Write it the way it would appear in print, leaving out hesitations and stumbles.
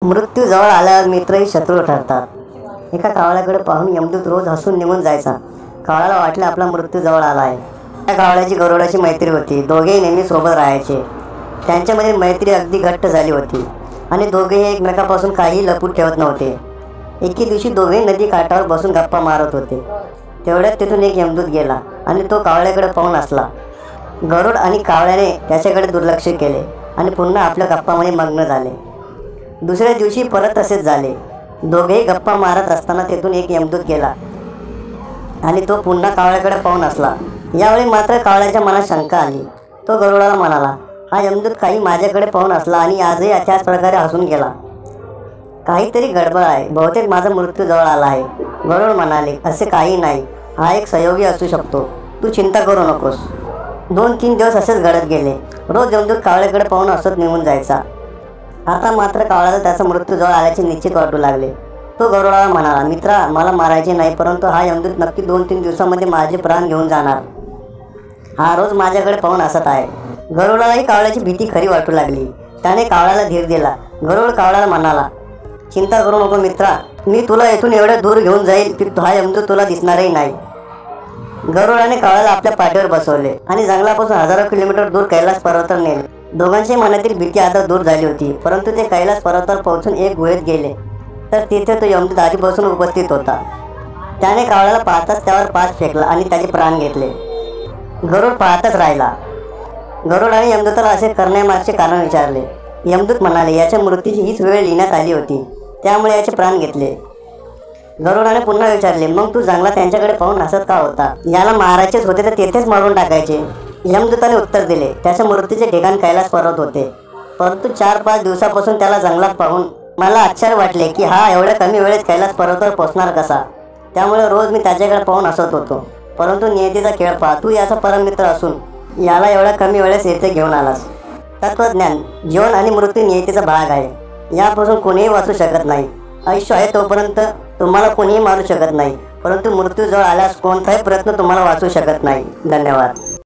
मृत्यू जवळ आल्यावर मित्रही शत्रू ठरतात. एका कावळ्याकडे पाहून यमदूत रोज हसून निघून जायचा. कावळ्याला वाटले आपला मृत्यू जवळ आला आहे. त्या कावळ्याची गरुडाची मैत्री होती. दोघेही नेहमी सोबत राहायचे. त्यांच्यामध्ये मैत्री अगदी घट्ट झाली होती आणि दोघेही एकमेकापासून काही लपून ठेवत नव्हते. एके दिवशी दोघेही नदी काठावर बसून गप्पा मारत होते. तेवढ्यात तिथून एक यमदूत गेला आणि तो कावळ्याकडे पाहून हसला. गरुड आणि कावळ्याने त्याच्याकडे दुर्लक्ष केले आणि पुन्हा आपल्या गप्पामध्ये मग्न झाले. दुसऱ्या दिवशी परत तसेच झाले. दोघेही गप्पा मारत असताना तेथून एक यमदूत गेला आणि तो पुन्हा कावळ्याकडे पाहून हसला. यावेळी मात्र कावळ्याच्या मनात शंका आली. तो गरुडाला म्हणाला, हा यमदूत काही माझ्याकडे पाहून हसला आणि आजही त्याच प्रकारे हसून गेला. काहीतरी गडबड आहे. बहुतेक माझा मृत्यू जवळ आला आहे. गरुड म्हणाले, असे काही नाही. हा एक सहयोगी असू शकतो. तू चिंता करू नकोस. 2-3 दिवस असेच घडत गेले. रोज यमदूत कावळ्याकडे पाहून हसत निघून जायचा. आता मात्र कावळ्याला त्याचा मृत्यू जवळ आल्याचे निश्चित वाटू लागले. तो गरुडाला म्हणाला, मित्रा, मला मारायचे नाही, परंतु हा यमदूत नक्की 2-3 दिवसांमध्ये माझे प्राण घेऊन जाणार. हा रोज माझ्याकडे पाहून हसत आहे. गरुडालाही कावळ्याची भीती खरी वाटू लागली. त्याने कावळ्याला धीर दिला. गरुड कावळ्याला म्हणाला, चिंता करू नको मित्रा, मी तुला येथून एवढ्या दूर घेऊन जाईल की हा यमदूत तुला दिसणारही नाही. गरुडाने कावळ्याला आपल्या पाठीवर बसवले आणि जंगलापासून हजारो किलोमीटर दूर कैलास पर्वतावर नेले. दोघांच्या मनातील भीती आता दूर झाली होती. परंतु ते कैलास पर्वतावर पोहोचून एक गुहेत गेले तर तिथे तो यमदूत आधीपासून उपस्थित होता. त्याने कावळ्याला पाहताच त्यावर पाच फेकला आणि त्याचे प्राण घेतले. गरुड पाहतच राहिला. गरुडाने यमदूताला असे करण्यामागचे कारण विचारले. यमदूत म्हणाले, याच्या मृत्यूची हीच वेळ लिहिण्यात आली होती, त्यामुळे याचे प्राण घेतले. गरुडाने पुन्हा विचारले, मग तू जंगलात त्यांच्याकडे पाहून हसत का होता? याला मारायचेच होते तर तेथेच मारून टाकायचे. यमदूताने उत्तर दिले, त्याच्या मृत्यूचे ठिकाण कैलास पर्वत होते. परंतु 4-5 दिवसापासून त्याला जंगलात पाहून मला आश्चर्य वाटले की हा एवढ्या कमी वेळेत कैलास पर्वतावर पोहोचणार कसा. त्यामुळे रोज मी त्याच्याकडे पाहून हसत होतो. परंतु नियतीचा खेळ पहा, तू याचा परममित्र असून याला एवढ्या कमी वेळेस येथे घेऊन आलास. तत्वज्ञान, जीवन आणि मृत्यू नियतीचा भाग आहे. यापासून कोणीही वाचू शकत नाही. आयुष्य आहे तोपर्यंत तुम्हाला कोणीही मारू शकत नाही, परंतु मृत्यू जवळ आल्यास कोणताही प्रयत्न तुम्हाला वाचू शकत नाही. धन्यवाद.